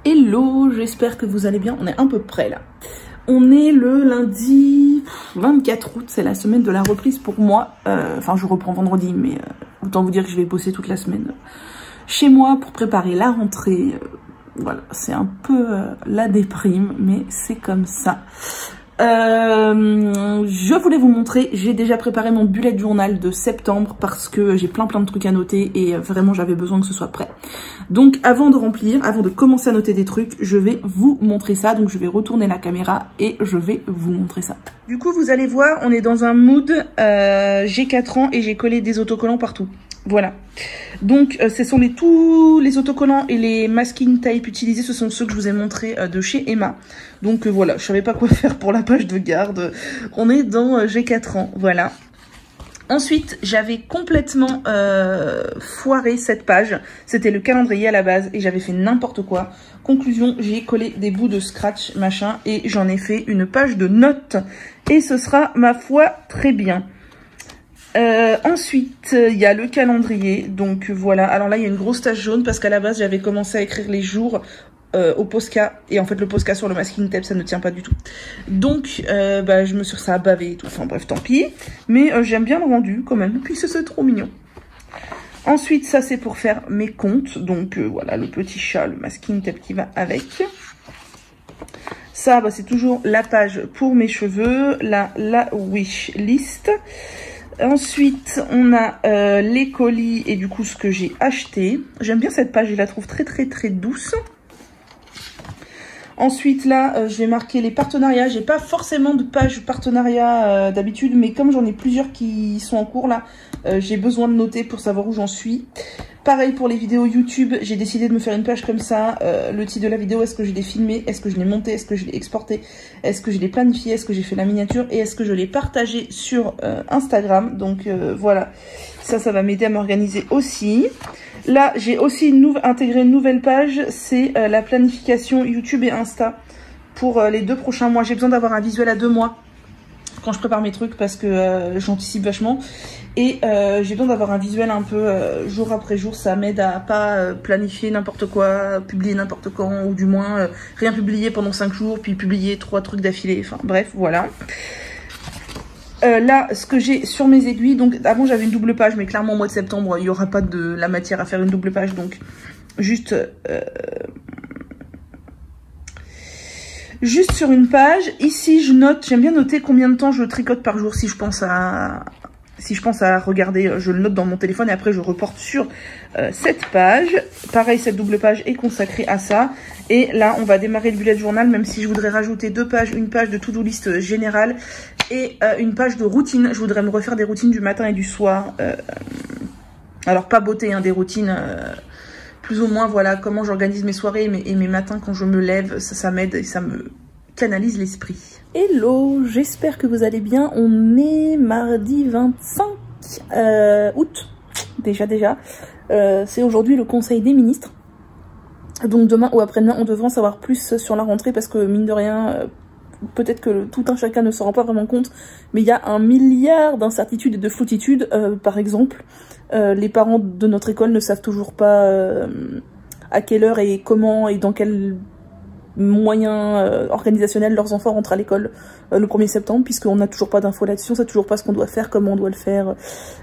Hello, j'espère que vous allez bien. On est à peu près là. On est le lundi 24 août, c'est la semaine de la reprise pour moi. Enfin, je reprends vendredi, mais autant vous dire que je vais bosser toute la semaine chez moi pour préparer la rentrée. Voilà, c'est un peu la déprime, mais c'est comme ça. Je voulais vous montrer, j'ai déjà préparé mon bullet journal de septembre parce que j'ai plein de trucs à noter et vraiment j'avais besoin que ce soit prêt. Donc avant de commencer à noter des trucs, je vais vous montrer ça. Donc je vais retourner la caméra et je vais vous montrer ça. Du coup vous allez voir, on est dans un mood, j'ai 4 ans et j'ai collé des autocollants partout. Voilà. Donc ce sont tous les autocollants et les masking tape utilisés, ce sont ceux que je vous ai montrés de chez Emma. Donc voilà, je savais pas quoi faire pour la page de garde. On est dans j'ai 4 ans, voilà. Ensuite, j'avais complètement foiré cette page. C'était le calendrier à la base et j'avais fait n'importe quoi. Conclusion, j'ai collé des bouts de scratch, machin, et j'en ai fait une page de notes. Et ce sera, ma foi, très bien. Ensuite, il y a le calendrier. Donc voilà, alors là, il y a une grosse tache jaune parce qu'à la base, j'avais commencé à écrire les jours au Posca, et en fait le Posca sur le masking tape ça ne tient pas du tout, donc je me suis ça a bavé et tout, enfin bref tant pis, mais j'aime bien le rendu quand même, puis c'est trop mignon. Ensuite ça c'est pour faire mes comptes, donc voilà le petit chat, le masking tape qui va avec. Ça c'est toujours la page pour mes cheveux, la wish list. Ensuite, on a les colis et du coup ce que j'ai acheté. J'aime bien cette page, je la trouve très douce. Ensuite, là, je vais marquer les partenariats. J'ai pas forcément de page partenariat d'habitude, mais comme j'en ai plusieurs qui sont en cours, là, j'ai besoin de noter pour savoir où j'en suis. Pareil pour les vidéos YouTube, j'ai décidé de me faire une page comme ça. Le titre de la vidéo, est-ce que je l'ai filmé? Est-ce que je l'ai monté? Est-ce que je l'ai exporté? Est-ce que je l'ai planifié? Est-ce que j'ai fait la miniature? Et est-ce que je l'ai partagé sur Instagram? Donc voilà, ça va m'aider à m'organiser aussi. Là, j'ai aussi intégré une nouvelle page, c'est la planification YouTube et Insta pour les 2 prochains mois. J'ai besoin d'avoir un visuel à 2 mois quand je prépare mes trucs parce que j'anticipe vachement. Et j'ai besoin d'avoir un visuel un peu jour après jour, ça m'aide à pas planifier n'importe quoi, publier n'importe quand, ou du moins rien publier pendant 5 jours, puis publier 3 trucs d'affilée, enfin bref, voilà. Là, ce que j'ai sur mes aiguilles, donc avant j'avais une double page, mais clairement au mois de septembre, il n'y aura pas de la matière à faire une double page, donc juste sur une page. Ici, je note, j'aime bien noter combien de temps je tricote par jour si je pense à regarder, je le note dans mon téléphone et après je reporte sur cette page. Pareil, cette double page est consacrée à ça. Et là, on va démarrer le bullet journal, même si je voudrais rajouter 2 pages, une page de to-do list générale et une page de routine. Je voudrais me refaire des routines du matin et du soir. Alors, pas beauté, hein, des routines plus ou moins, voilà, comment j'organise mes soirées et mes matins quand je me lève. Ça m'aide et ça me canalise l'esprit. Hello, j'espère que vous allez bien. On est mardi 25 août, déjà. C'est aujourd'hui le conseil des ministres. Donc demain ou après-demain, on devrait en savoir plus sur la rentrée parce que mine de rien, peut-être que tout un chacun ne se rend pas vraiment compte, mais il y a un milliard d'incertitudes et de floutitudes. Par exemple, les parents de notre école ne savent toujours pas à quelle heure et comment et dans quel moyens organisationnels leurs enfants rentrent à l'école le 1er septembre, puisqu'on n'a toujours pas d'infos là-dessus, on sait toujours pas ce qu'on doit faire, comment on doit le faire,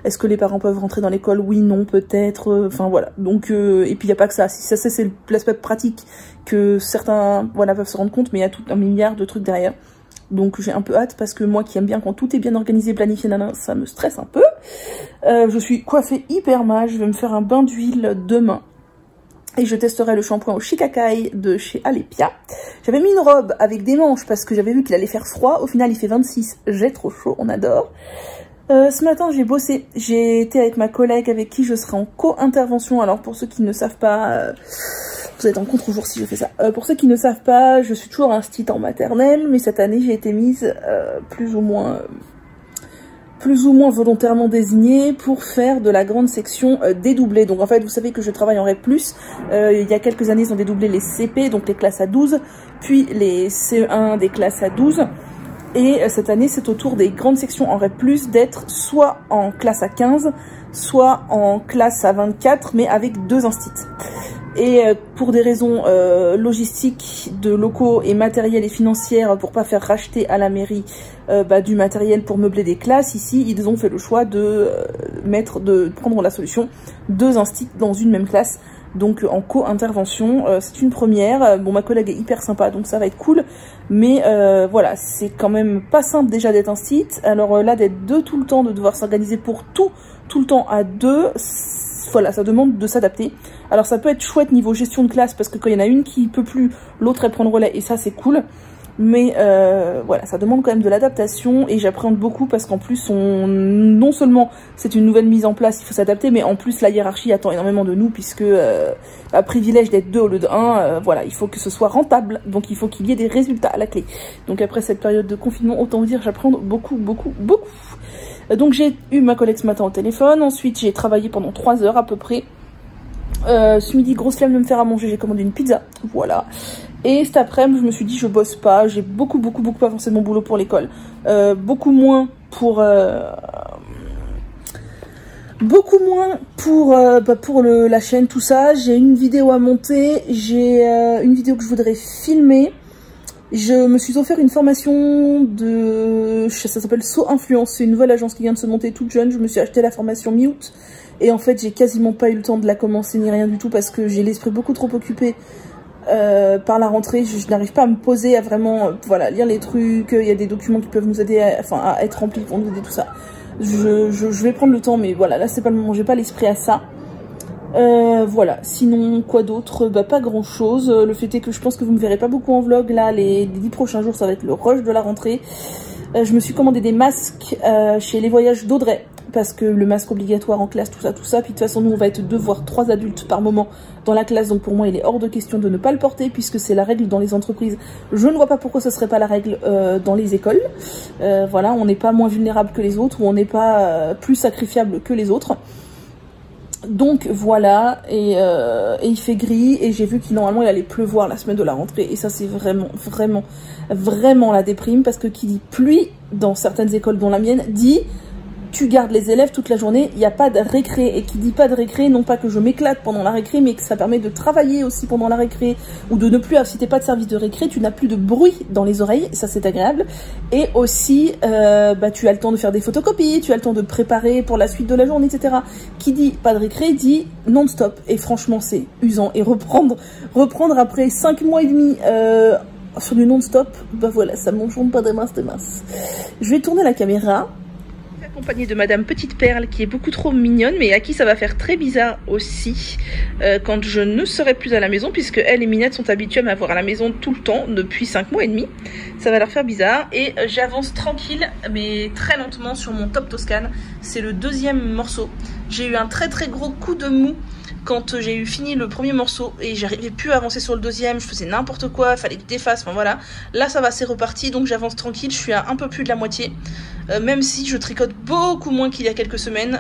est-ce que les parents peuvent rentrer dans l'école, oui, non, peut-être, enfin voilà. Donc, et puis il n'y a pas que ça, si ça c'est l'aspect pratique que certains voilà, peuvent se rendre compte, mais il y a tout un milliard de trucs derrière. Donc j'ai un peu hâte parce que moi qui aime bien quand tout est bien organisé, planifié, nana, ça me stresse un peu. Je suis coiffée hyper mal, je vais me faire un bain d'huile demain. Et je testerai le shampoing au Shikakai de chez Alepia. J'avais mis une robe avec des manches parce que j'avais vu qu'il allait faire froid. Au final, il fait 26. J'ai trop chaud, on adore. Ce matin, j'ai bossé. J'ai été avec ma collègue avec qui je serai en co-intervention. Alors, pour ceux qui ne savent pas, vous êtes en contre-jour si je fais ça. Pour ceux qui ne savent pas, je suis toujours instite en maternelle. Mais cette année, j'ai été mise plus ou moins volontairement désignée pour faire de la grande section dédoublée. Donc en fait, vous savez que je travaille en REP+. Il y a quelques années, ils ont dédoublé les CP, donc les classes à 12, puis les CE1 des classes à 12. Et cette année, c'est au tour des grandes sections en REP+, d'être soit en classe à 15, soit en classe à 24, mais avec 2 instits. Et pour des raisons logistiques, de locaux et matériels et financières, pour pas faire racheter à la mairie du matériel pour meubler des classes, ici ils ont fait le choix de prendre la solution 2 instits dans une même classe, donc en co-intervention. C'est une première. Bon, ma collègue est hyper sympa, donc ça va être cool, mais voilà, c'est quand même pas simple déjà d'être instit. Alors là, d'être 2 tout le temps, de devoir s'organiser pour tout le temps à 2, voilà, ça demande de s'adapter. Alors ça peut être chouette niveau gestion de classe, parce que quand il y en a une qui peut plus, l'autre elle prend le relais, et ça c'est cool. Mais voilà, ça demande quand même de l'adaptation, et j'appréhende beaucoup parce qu'en plus, non seulement c'est une nouvelle mise en place, il faut s'adapter, mais en plus la hiérarchie attend énormément de nous, puisque à privilège d'être 2 au lieu de 1, voilà, il faut que ce soit rentable, donc il faut qu'il y ait des résultats à la clé. Donc après cette période de confinement, autant vous dire, j'appréhende beaucoup, beaucoup, beaucoup. Donc j'ai eu ma collègue ce matin au téléphone, ensuite j'ai travaillé pendant 3 heures à peu près. Ce midi, grosse flemme de me faire à manger, j'ai commandé une pizza, voilà. Et cet après-midi, je me suis dit, je bosse pas, j'ai beaucoup avancé mon boulot pour l'école. Beaucoup moins pour la chaîne, tout ça. J'ai une vidéo à monter, j'ai une vidéo que je voudrais filmer. Je me suis offert une formation ça s'appelle So Influence, c'est une nouvelle agence qui vient de se monter toute jeune. Je me suis acheté la formation mi-août, et en fait j'ai quasiment pas eu le temps de la commencer ni rien du tout, parce que j'ai l'esprit beaucoup trop occupé par la rentrée. Je n'arrive pas à me poser, à vraiment voilà, lire les trucs. Il y a des documents qui peuvent nous aider à être remplis pour nous aider, tout ça. Je vais prendre le temps, mais voilà, là c'est pas le moment, j'ai pas l'esprit à ça. Voilà, sinon quoi d'autre, pas grand chose. Le fait est que je pense que vous me verrez pas beaucoup en vlog là, les 10 prochains jours ça va être le rush de la rentrée. Je me suis commandé des masques chez Les Voyages d'Audrey, parce que le masque obligatoire en classe, tout ça, puis de toute façon nous on va être 2 voire 3 adultes par moment dans la classe, donc pour moi il est hors de question de ne pas le porter, puisque c'est la règle dans les entreprises. Je ne vois pas pourquoi ce serait pas la règle dans les écoles. Voilà, on n'est pas moins vulnérable que les autres, ou on n'est pas plus sacrifiable que les autres. Donc voilà, et il fait gris, et j'ai vu qu'il normalement il allait pleuvoir la semaine de la rentrée, et ça c'est vraiment la déprime, parce que qui dit pluie dans certaines écoles dont la mienne dit tu gardes les élèves toute la journée, il n'y a pas de récré. Et qui dit pas de récré, non pas que je m'éclate pendant la récré, mais que ça permet de travailler aussi pendant la récré, ou de ne plus, si t'es pas de service de récré, tu n'as plus de bruit dans les oreilles, ça c'est agréable. Et aussi, tu as le temps de faire des photocopies, tu as le temps de préparer pour la suite de la journée, etc. Qui dit pas de récré, dit non-stop. Et franchement, c'est usant. Et reprendre après 5 mois et demi sur du non-stop, voilà, ça m'enjambe pas de masse. Je vais tourner la caméra. Accompagnée de Madame Petite Perle, qui est beaucoup trop mignonne, mais à qui ça va faire très bizarre aussi quand je ne serai plus à la maison, puisque elle et Minette sont habituées à m'avoir à la maison tout le temps depuis 5 mois et demi. Ça va leur faire bizarre, et j'avance tranquille mais très lentement sur mon top Toscane. C'est le 2e morceau. J'ai eu un très gros coup de mou quand j'ai eu fini le premier morceau, et j'arrivais plus à avancer sur le 2e, je faisais n'importe quoi, il fallait que je défasse, enfin voilà. Là ça va, c'est reparti, donc j'avance tranquille, je suis à un peu plus de la moitié, même si je tricote beaucoup moins qu'il y a quelques semaines.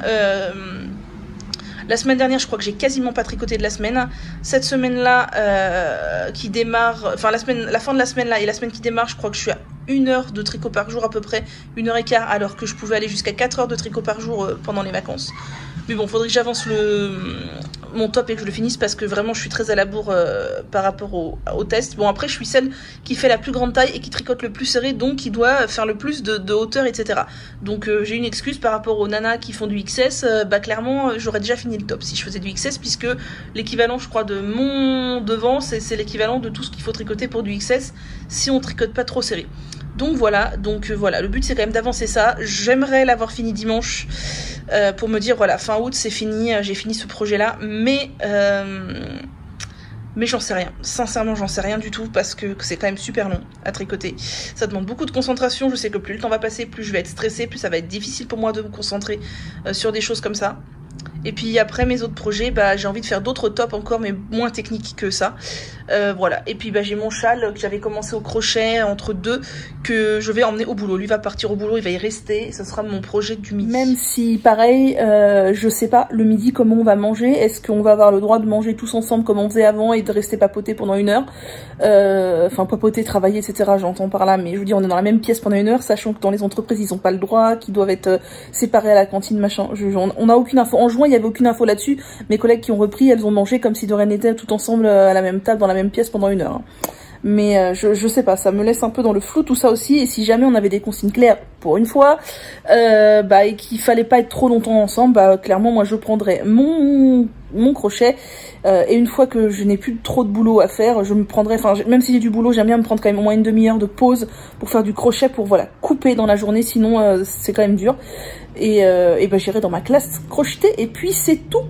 La semaine dernière, je crois que j'ai quasiment pas tricoté de la semaine. Cette semaine-là, qui démarre, enfin la fin de la semaine là, et la semaine qui démarre, je crois que je suis à 1 heure de tricot par jour à peu près, 1h15, alors que je pouvais aller jusqu'à 4 heures de tricot par jour pendant les vacances. Mais bon, faudrait que j'avance mon top et que je le finisse, parce que vraiment je suis très à la bourre par rapport au test. Bon, après je suis celle qui fait la plus grande taille et qui tricote le plus serré, donc qui doit faire le plus de hauteur, etc. Donc j'ai une excuse par rapport aux nanas qui font du XS. Clairement j'aurais déjà fini le top si je faisais du XS, puisque l'équivalent, je crois, de mon devant, c'est l'équivalent de tout ce qu'il faut tricoter pour du XS si on tricote pas trop serré. Donc voilà, le but c'est quand même d'avancer ça. J'aimerais l'avoir fini dimanche pour me dire voilà, fin août c'est fini, j'ai fini ce projet là, mais j'en sais rien, sincèrement j'en sais rien du tout, parce que c'est quand même super long à tricoter. Ça demande beaucoup de concentration, je sais que plus le temps va passer, plus je vais être stressée, plus ça va être difficile pour moi de me concentrer sur des choses comme ça. Et puis après mes autres projets, j'ai envie de faire d'autres tops encore, mais moins techniques que ça. Voilà. Et puis j'ai mon châle que j'avais commencé au crochet entre deux, que je vais emmener au boulot. Lui va partir au boulot, il va y rester, ça sera mon projet du midi. Même si, pareil, je sais pas, le midi, comment on va manger. Est-ce qu'on va avoir le droit de manger tous ensemble comme on faisait avant et de rester papoter pendant 1 heure? Enfin, papoter, travailler, etc. J'entends par là, mais je veux dire, on est dans la même pièce pendant 1 heure, sachant que dans les entreprises, ils ont pas le droit, qu'ils doivent être séparés à la cantine, machin. On n'a aucune info. En juin, il y avait aucune info là-dessus. Mes collègues qui ont repris, elles ont mangé comme si de rien n'était, tout ensemble à la même table, dans la même pièce pendant 1 heure. Hein. Mais je sais pas, ça me laisse un peu dans le flou tout ça aussi. Et si jamais on avait des consignes claires pour une fois, et qu'il fallait pas être trop longtemps ensemble, clairement moi je prendrais mon crochet et une fois que je n'ai plus trop de boulot à faire, je me prendrais, enfin même si j'ai du boulot, j'aime bien me prendre quand même au moins 1/2 heure de pause pour faire du crochet, pour voilà couper dans la journée, sinon c'est quand même dur. Et j'irai dans ma classe crocheter et puis c'est tout.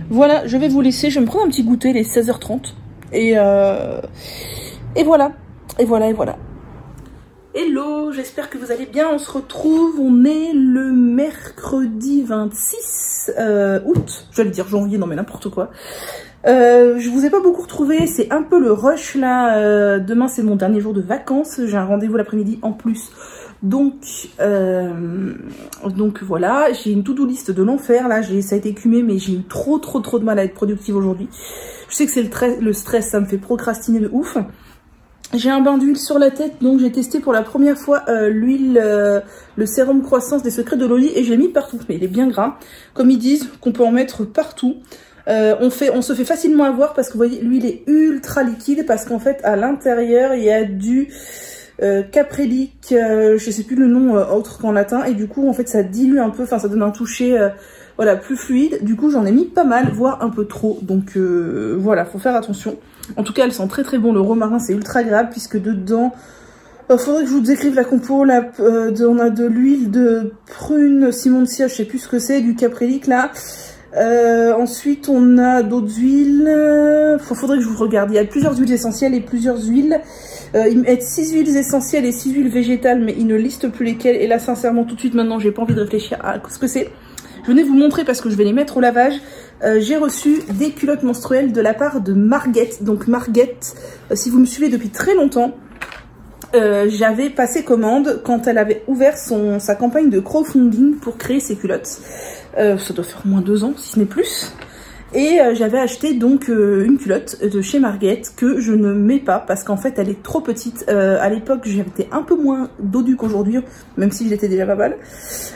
Voilà, je vais vous laisser, je vais me prendre un petit goûter, les 16h30 et voilà, et voilà, et voilà. Hello, j'espère que vous allez bien, on se retrouve, on est le mercredi 26 août, j'allais dire janvier, non mais n'importe quoi. Je vous ai pas beaucoup retrouvé, c'est un peu le rush là, demain c'est mon dernier jour de vacances, j'ai un rendez-vous l'après-midi en plus. Donc voilà, j'ai une to-do list de l'enfer là, ça a été écumé mais j'ai eu trop de mal à être productive aujourd'hui. Je sais que c'est le stress, ça me fait procrastiner de ouf. J'ai un bain d'huile sur la tête, donc j'ai testé pour la première fois l'huile, le sérum croissance des secrets de Loli et je l'ai mis partout, mais il est bien gras. Comme ils disent qu'on peut en mettre partout. On se fait facilement avoir parce que vous voyez, l'huile est ultra liquide parce qu'en fait à l'intérieur il y a du caprélique, je sais plus le nom autre qu'en latin, et du coup en fait ça dilue un peu, enfin ça donne un toucher voilà plus fluide. Du coup j'en ai mis pas mal, voire un peu trop, donc voilà, faut faire attention. En tout cas elles sont très bon, le romarin c'est ultra agréable puisque dedans faudrait que je vous décrive la compo là, on a de l'huile de prune Simon de Sia, je sais plus ce que c'est, du caprélique là. Ensuite on a d'autres huiles, faudrait que je vous regarde, il y a plusieurs huiles essentielles et plusieurs huiles, ils mettent 6 huiles essentielles et 6 huiles végétales mais ils ne listent plus lesquelles et là sincèrement tout de suite maintenant j'ai pas envie de réfléchir à ce que c'est. Je venais vous montrer parce que je vais les mettre au lavage. J'ai reçu des culottes menstruelles de la part de Marguette. Donc Marguette, si vous me suivez depuis très longtemps, j'avais passé commande quand elle avait ouvert sa campagne de crowdfunding pour créer ses culottes. Ça doit faire au moins 2 ans, si ce n'est plus. Et j'avais acheté donc une culotte de chez Marguette que je ne mets pas parce qu'en fait elle est trop petite. À l'époque j'étais un peu moins dodue qu'aujourd'hui, même si j'étais déjà pas mal.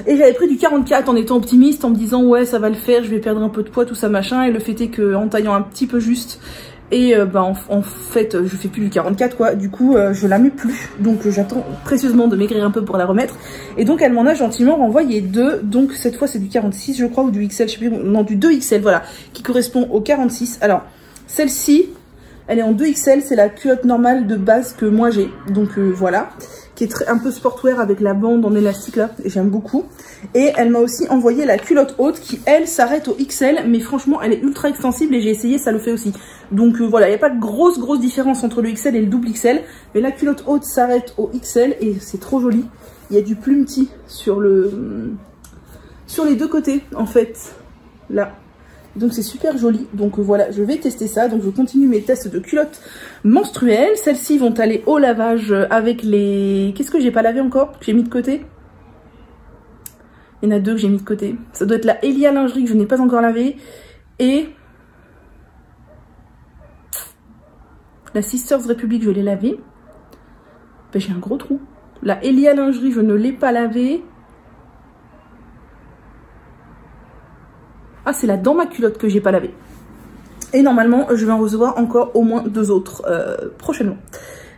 Et j'avais pris du 44 en étant optimiste, en me disant ouais ça va le faire, je vais perdre un peu de poids, tout ça machin. Et le fait est que en taillant un petit peu juste, et en fait je fais plus du 44 quoi, du coup je la mets plus, donc j'attends précieusement de maigrir un peu pour la remettre. Et donc elle m'en a gentiment renvoyé 2, donc cette fois c'est du 46 je crois, ou du XL, je sais plus, non du 2XL voilà, qui correspond au 46. Alors celle-ci elle est en 2XL, c'est la culotte normale de base que moi j'ai, donc voilà, qui est un peu sportwear avec la bande en élastique là, et j'aime beaucoup. Et elle m'a aussi envoyé la culotte haute qui elle s'arrête au XL, mais franchement elle est ultra extensible et j'ai essayé, ça le fait aussi. Donc voilà, il n'y a pas de grosse différence entre le XL et le double XL, mais la culotte haute s'arrête au XL et c'est trop joli. Il y a du plumetis sur les deux côtés en fait, là. Donc c'est super joli, donc voilà, je vais tester ça. Donc je continue mes tests de culottes menstruelles. Celles-ci vont aller au lavage avec les... Qu'est-ce que j'ai pas lavé encore, que j'ai mis de côté? Il y en a 2 que j'ai mis de côté. Ça doit être la Elia lingerie que je n'ai pas encore lavé. Et la Sisters Republic, je l'ai lavée. Ben, j'ai un gros trou. La Elia lingerie, je ne l'ai pas lavée. Ah, c'est là dans ma culotte que j'ai pas lavé. Et normalement, je vais en recevoir encore au moins 2 autres prochainement.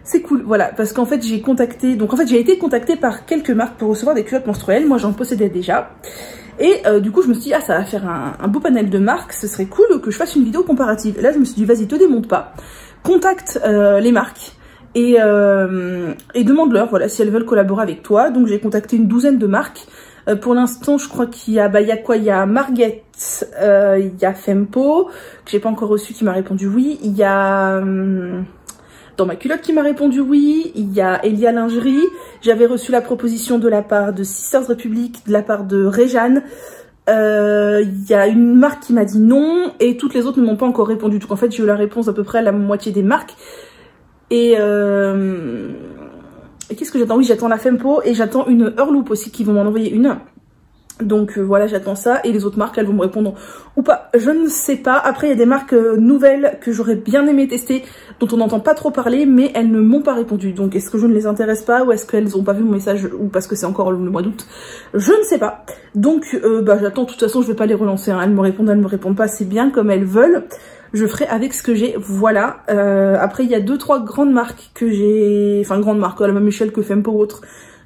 C'est cool, voilà, parce qu'en fait, j'ai été contactée par quelques marques pour recevoir des culottes menstruelles. Moi, j'en possédais déjà. Et du coup, je me suis dit, ah, ça va faire un beau panel de marques. Ce serait cool que je fasse une vidéo comparative. Et là, je me suis dit, vas-y, te démonte pas. Contacte les marques et demande-leur, voilà, si elles veulent collaborer avec toi. Donc, j'ai contacté une 12aine de marques. Pour l'instant, je crois qu'il y a, il y a quoi? Il y a Marguette, il y a Fempo, que j'ai pas encore reçu, qui m'a répondu oui. Il y a Dans ma culotte qui m'a répondu oui. Il y a Elia Lingerie. J'avais reçu la proposition de la part de Sisters Republic, de la part de Réjeanne. Il y a une marque qui m'a dit non et toutes les autres ne m'ont pas encore répondu. Donc en fait, j'ai eu la réponse d'à peu près la moitié des marques. Et Et qu'est-ce que j'attends? Oui, j'attends la Fempo et j'attent une Heurloop aussi qui vont m'en envoyer une. Donc voilà, j'attends ça. Et les autres marques, elles vont me répondre ou pas. Je ne sais pas. Après, il y a des marques nouvelles que j'aurais bien aimé tester, dont on n'entend pas trop parler, mais elles ne m'ont pas répondu. Donc est-ce que je ne les intéresse pas ou est-ce qu'elles n'ont pas vu mon message ou parce que c'est encore le mois d'août? Je ne sais pas. Donc j'attends. De toute façon, je vais pas les relancer. Hein. Elles me répondent pas. C'est bien comme elles veulent. Je ferai avec ce que j'ai. Voilà. Après, il y a 2-3 grandes marques que j'ai... Enfin, grandes marques, à la même échelle que Fempo ou autre,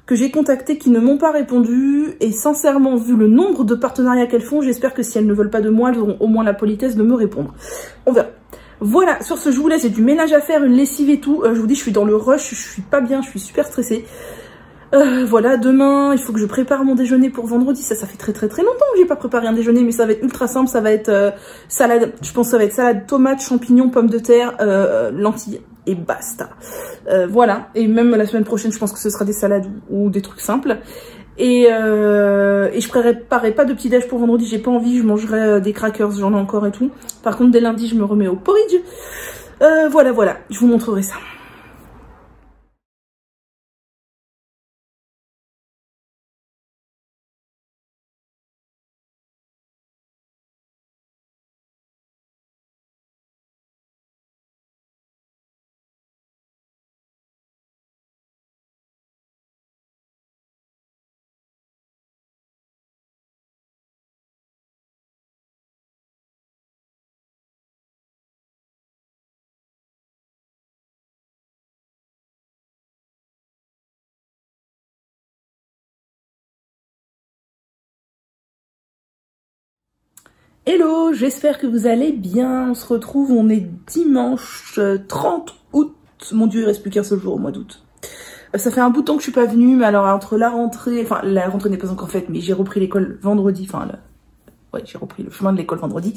que j'ai contactées qui ne m'ont pas répondu. Et sincèrement, vu le nombre de partenariats qu'elles font, j'espère que si elles ne veulent pas de moi, elles auront au moins la politesse de me répondre. On verra. Voilà, sur ce, je vous laisse, j'ai du ménage à faire, une lessive et tout. Je vous dis, je suis dans le rush, je suis pas bien, je suis super stressée. Voilà, demain, il faut que je prépare mon déjeuner pour vendredi. Ça fait très longtemps que j'ai pas préparé un déjeuner, mais ça va être ultra simple. Ça va être salade, je pense que ça va être salade, tomates, champignons, pommes de terre, lentilles et basta. Voilà, et même la semaine prochaine, je pense que ce sera des salades ou des trucs simples. Et je préparerai pas de petit déj pour vendredi, j'ai pas envie, je mangerai des crackers, j'en ai encore et tout. Par contre, dès lundi, je me remets au porridge. Voilà, je vous montrerai ça. Hello, j'espère que vous allez bien. On se retrouve, on est dimanche 30 août. Mon Dieu, il reste plus qu'un seul jour au mois d'août. Ça fait un bout de temps que je suis pas venue, mais alors entre la rentrée, enfin la rentrée n'est pas encore faite, mais j'ai repris l'école vendredi, ouais, j'ai repris le chemin de l'école vendredi.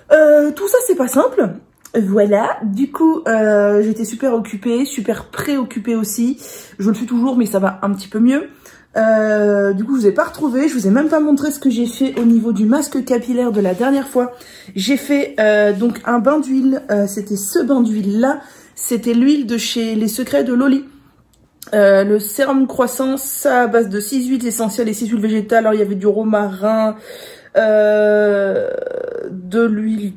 Tout ça c'est pas simple. Voilà, du coup j'étais super occupée, super préoccupée aussi. Je le suis toujours, mais ça va un petit peu mieux. Du coup je vous ai pas retrouvé, je vous ai même pas montré ce que j'ai fait au niveau du masque capillaire de la dernière fois. J'ai fait donc un bain d'huile, c'était ce bain d'huile là, c'était l'huile de chez Les Secrets de Loli. Le sérum croissance à base de 6 huiles essentielles et 6 huiles végétales. Alors il y avait du romarin, de l'huile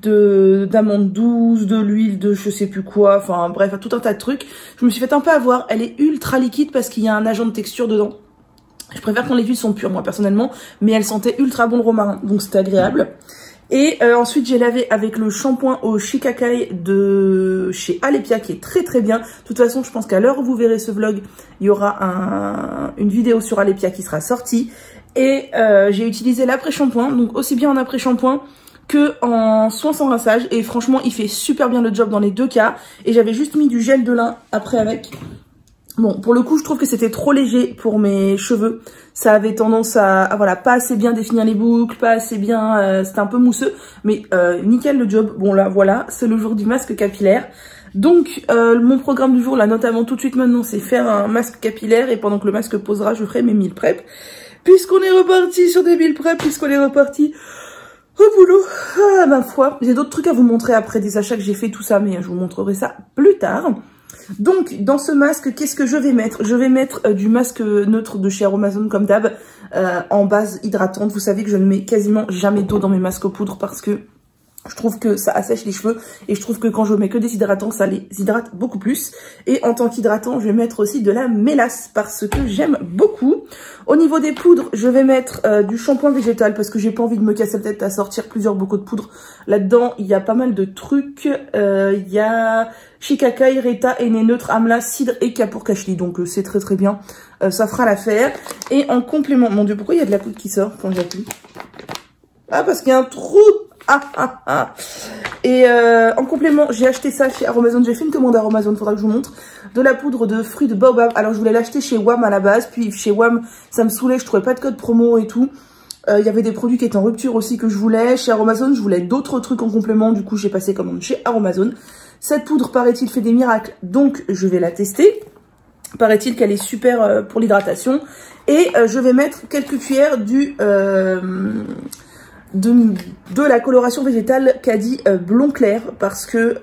d'amande douce, de l'huile de je sais plus quoi, enfin bref, tout un tas de trucs. Je me suis fait un peu avoir, elle est ultra liquide parce qu'il y a un agent de texture dedans. Je préfère quand les huiles sont pures, moi, personnellement. Mais elle sentait ultra bon le romarin, donc c'était agréable. Et ensuite, j'ai lavé avec le shampoing au Shikakai de chez Alepia, qui est très bien. De toute façon, je pense qu'à l'heure où vous verrez ce vlog, il y aura une vidéo sur Alepia qui sera sortie. Et j'ai utilisé l'après-shampoing, donc aussi bien en après-shampoing que en soin sans rinçage. Et franchement, il fait super bien le job dans les deux cas. Et j'avais juste mis du gel de lin après avec. Bon, pour le coup, je trouve que c'était trop léger pour mes cheveux. Ça avait tendance à voilà, pas assez bien définir les boucles, pas assez bien, c'était un peu mousseux. Mais nickel le job. Bon là, voilà, c'est le jour du masque capillaire. Donc, mon programme du jour, là, notamment tout de suite maintenant, c'est faire un masque capillaire. Et pendant que le masque posera, je ferai mes meal prep. Puisqu'on est reparti sur des meal prep, puisqu'on est reparti au boulot. Ah, ma foi, j'ai d'autres trucs à vous montrer après, des achats que j'ai fait, tout ça. Mais je vous montrerai ça plus tard. Donc, dans ce masque, qu'est-ce que je vais mettre? Je vais mettre du masque neutre de chez Aromazone comme d'hab, en base hydratante. Vous savez que je ne mets quasiment jamais d'eau dans mes masques aux poudres parce que je trouve que ça assèche les cheveux et je trouve que quand je mets que des hydratants, ça les hydrate beaucoup plus. Et en tant qu'hydratant, je vais mettre aussi de la mélasse parce que j'aime beaucoup. Au niveau des poudres, je vais mettre du shampoing végétal parce que j'ai pas envie de me casser la tête à sortir plusieurs bocaux de poudre. Là-dedans, il y a pas mal de trucs. Il y a Shikakai, Reta, Henné Neutre, Amla, Cidre et Kapoor Kashli. Donc c'est très bien. Ça fera l'affaire. Et en complément, mon Dieu, pourquoi il y a de la poudre qui sort quand j'appuie? Ah, parce qu'il y a un trou. Et en complément, j'ai acheté ça chez Aromazone. J'ai fait une commande à Aromazone, faudra que je vous montre. De la poudre de fruits de baobab. Alors je voulais l'acheter chez WAM à la base, puis chez WAM ça me saoulait, je trouvais pas de code promo et tout. Il y avait des produits qui étaient en rupture aussi que je voulais. Chez Aromazone, je voulais d'autres trucs en complément, du coup j'ai passé commande chez Aromazone. Cette poudre, paraît-il, fait des miracles, donc je vais la tester. Paraît-il qu'elle est super pour l'hydratation. Et je vais mettre quelques cuillères de la coloration végétale qu'a dit Blond Clair parce que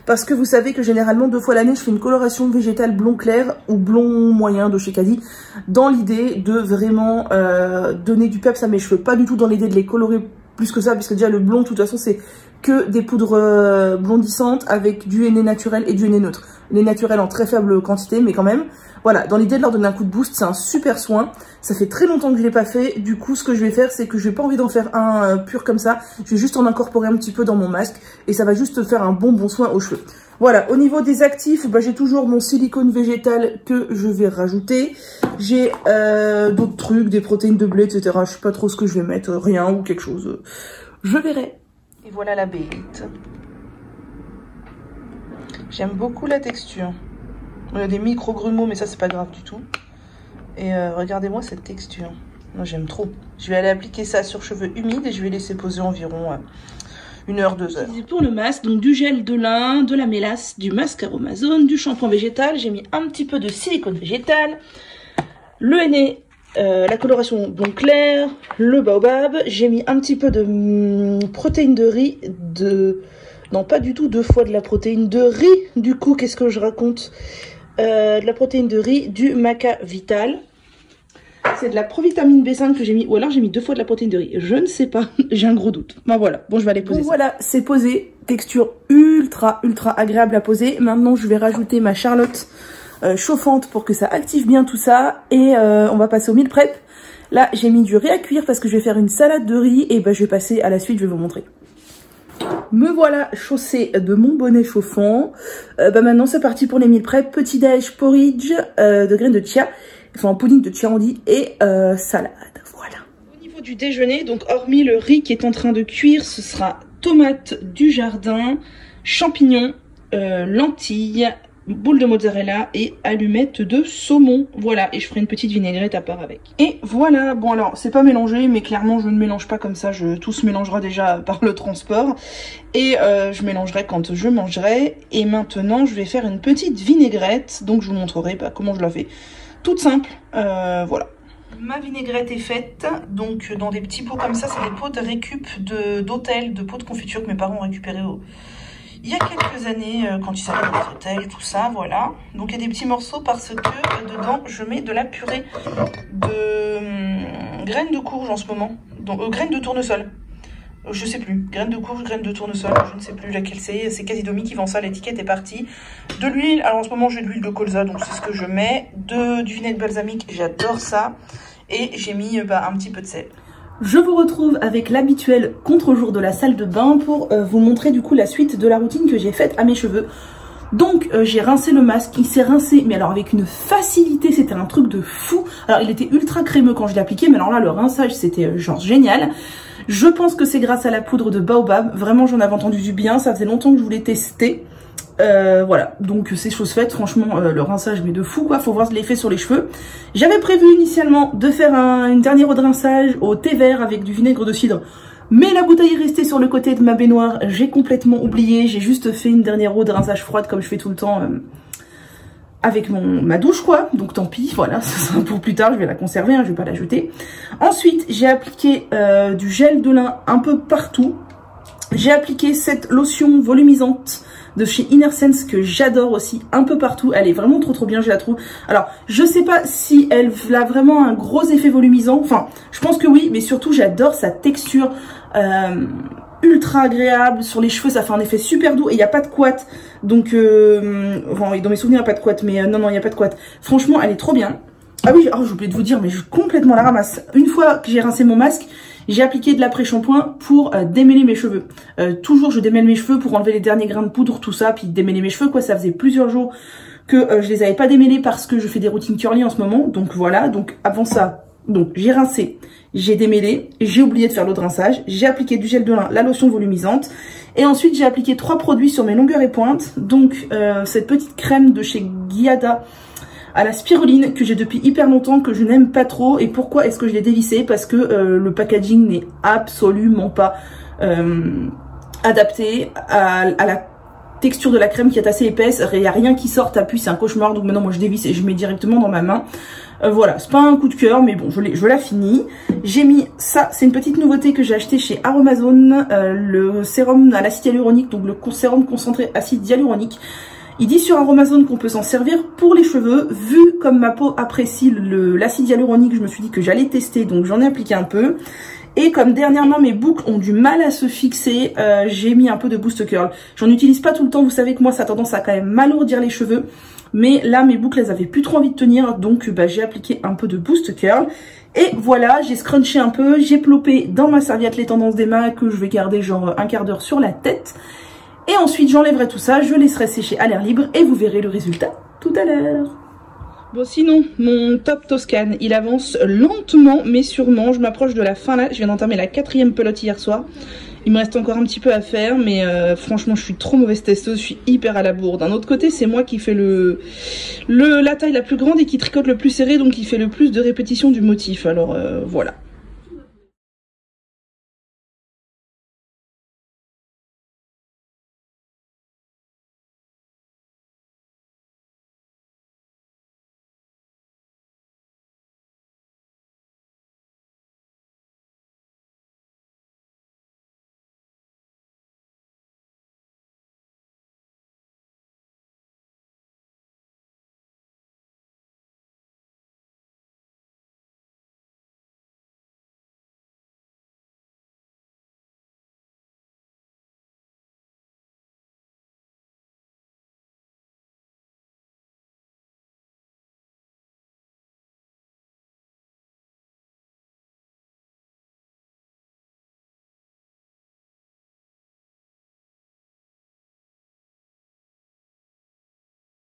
parce que vous savez que généralement 2 fois l'année je fais une coloration végétale blond clair ou blond moyen de chez Caddy, dans l'idée de vraiment donner du peps à mes cheveux, pas du tout dans l'idée de les colorer plus que ça, puisque déjà le blond de toute façon c'est que des poudres blondissantes avec du henné naturel et du henné neutre. Les naturels en très faible quantité, mais quand même. Voilà, dans l'idée de leur donner un coup de boost, c'est un super soin. Ça fait très longtemps que je l'ai pas fait. Du coup, ce que je vais faire, c'est que je n'ai pas envie d'en faire un pur comme ça. Je vais juste en incorporer un petit peu dans mon masque et ça va juste faire un bon soin aux cheveux. Voilà, au niveau des actifs, bah, j'ai toujours mon silicone végétal que je vais rajouter. J'ai d'autres trucs, des protéines de blé, etc. Je sais pas trop ce que je vais mettre, rien ou quelque chose. Je verrai. Et voilà la bête. J'aime beaucoup la texture. Il y a des micro-grumeaux, mais ça, c'est pas grave du tout. Et regardez-moi cette texture. Moi, j'aime trop. Je vais aller appliquer ça sur cheveux humides et je vais laisser poser environ 1 heure, 2 heures. Pour le masque, donc du gel de lin, de la mélasse, du masque aromazone, du shampoing végétal. J'ai mis un petit peu de silicone végétal, le henné, la coloration blond clair, le baobab. J'ai mis un petit peu de protéines de riz, non, pas du tout 2 fois de la protéine de riz. Du coup, qu'est-ce que je raconte? De la protéine de riz, du maca vital. C'est de la provitamine B5 que j'ai mis, ou alors j'ai mis 2 fois de la protéine de riz. Je ne sais pas, j'ai un gros doute. Ben voilà, bon, je vais aller poser ça. Voilà, c'est posé. Texture ultra agréable à poser. Maintenant, je vais rajouter ma Charlotte chauffante pour que ça active bien tout ça. Et on va passer au meal prep. Là, j'ai mis du riz à cuire parce que je vais faire une salade de riz. Et ben, je vais passer à la suite, je vais vous montrer. Me voilà chaussée de mon bonnet chauffant. Maintenant c'est parti pour les meal prep. Petit déj, porridge de graines de chia, enfin pudding de chia on dit, et salade. Voilà. Au niveau du déjeuner, donc hormis le riz qui est en train de cuire, ce sera tomates du jardin, champignons, lentilles, boule de mozzarella et allumettes de saumon. Voilà, et je ferai une petite vinaigrette à part avec. Et voilà, bon alors, c'est pas mélangé, mais clairement je ne mélange pas comme ça, tout se mélangera déjà par le transport. Et je mélangerai quand je mangerai. Et maintenant, je vais faire une petite vinaigrette, donc je vous montrerai comment je la fais. Toute simple, voilà. Ma vinaigrette est faite, donc dans des petits pots comme ça, c'est des pots de récup d'hôtel, de pots de confiture que mes parents ont récupérés il y a quelques années, quand ils allaient dans les hôtels, tout ça, voilà. Donc il y a des petits morceaux parce que dedans, je mets de la purée de graines de courge en ce moment. Donc graines de tournesol. Je sais plus. Graines de courge, graines de tournesol, je ne sais plus laquelle c'est. C'est Casidomi qui vend ça, l'étiquette est partie. De l'huile, alors en ce moment j'ai de l'huile de colza, donc c'est ce que je mets. Du vinaigre balsamique, j'adore ça. Et j'ai mis un petit peu de sel. Je vous retrouve avec l'habituel contre-jour de la salle de bain pour vous montrer du coup la suite de la routine que j'ai faite à mes cheveux. Donc j'ai rincé le masque, il s'est rincé, mais alors avec une facilité, c'était un truc de fou. Alors il était ultra crémeux quand je l'ai appliqué, mais alors là le rinçage c'était genre génial. Je pense que c'est grâce à la poudre de baobab, vraiment j'en avais entendu du bien, ça faisait longtemps que je voulais tester. Voilà, donc c'est chose faite, franchement le rinçage mais de fou quoi, faut voir l'effet sur les cheveux. J'avais prévu initialement de faire une dernière eau de rinçage au thé vert avec du vinaigre de cidre, mais la bouteille est restée sur le côté de ma baignoire, j'ai complètement oublié, j'ai juste fait une dernière eau de rinçage froide comme je fais tout le temps avec ma douche quoi, donc tant pis, voilà, ça sera pour plus tard, je vais la conserver, hein, je vais pas la jeter. Ensuite j'ai appliqué du gel de lin un peu partout, j'ai appliqué cette lotion volumisante de chez Inner Sense que j'adore aussi un peu partout, elle est vraiment trop bien je la trouve. Alors je sais pas si elle a vraiment un gros effet volumisant, enfin je pense que oui, mais surtout j'adore sa texture ultra agréable sur les cheveux, ça fait un effet super doux et il n'y a pas de couette, donc enfin, dans mes souvenirs il n'y a pas de couette, mais non il n'y a pas de couette, franchement elle est trop bien. Ah oui, j'ai oublié de vous dire, mais je complètement la ramasse. Une fois que j'ai rincé mon masque, j'ai appliqué de l'après-shampoing pour démêler mes cheveux. Toujours je démêle mes cheveux pour enlever les derniers grains de poudre, tout ça, puis démêler mes cheveux quoi. Ça faisait plusieurs jours que je les avais pas démêlés parce que je fais des routines curly en ce moment. Donc voilà, donc avant ça, donc j'ai rincé, j'ai démêlé, j'ai oublié de faire l'eau de rinçage, j'ai appliqué du gel de lin, la lotion volumisante. Et ensuite j'ai appliqué 3 produits sur mes longueurs et pointes. Donc cette petite crème de chez Giada à la spiruline que j'ai depuis hyper longtemps, que je n'aime pas trop. Et pourquoi est-ce que je l'ai dévissé? Parce que le packaging n'est absolument pas adapté à la texture de la crème qui est assez épaisse, il n'y a rien qui sort, t'appuies, c'est un cauchemar, donc maintenant moi je dévisse et je mets directement dans ma main. Voilà, c'est pas un coup de cœur, mais bon, je l'ai fini. J'ai mis ça, c'est une petite nouveauté que j'ai acheté chez Aromazone, le sérum à l'acide hyaluronique, donc le sérum concentré acide hyaluronique. Il dit sur Aromazone qu'on peut s'en servir pour les cheveux. Vu comme ma peau apprécie l'acide hyaluronique, je me suis dit que j'allais tester, donc j'en ai appliqué un peu. Et comme dernièrement mes boucles ont du mal à se fixer, j'ai mis un peu de Boost Curl. J'en utilise pas tout le temps, vous savez que moi ça a tendance à quand même m'alourdir les cheveux. Mais là mes boucles elles avaient plus trop envie de tenir, donc j'ai appliqué un peu de Boost Curl. Et voilà, j'ai scrunché un peu, j'ai plopé dans ma serviette les tendances d'Emma que je vais garder genre un quart d'heure sur la tête. Et ensuite j'enlèverai tout ça, je laisserai sécher à l'air libre et vous verrez le résultat tout à l'heure. Bon sinon, mon top Toscane, il avance lentement mais sûrement, je m'approche de la fin là, je viens d'entamer la 4e pelote hier soir. Il me reste encore un petit peu à faire, mais franchement je suis trop mauvaise testeuse, je suis hyper à la bourre. D'un autre côté c'est moi qui fais la taille la plus grande et qui tricote le plus serré, donc qui fait le plus de répétitions du motif, alors voilà.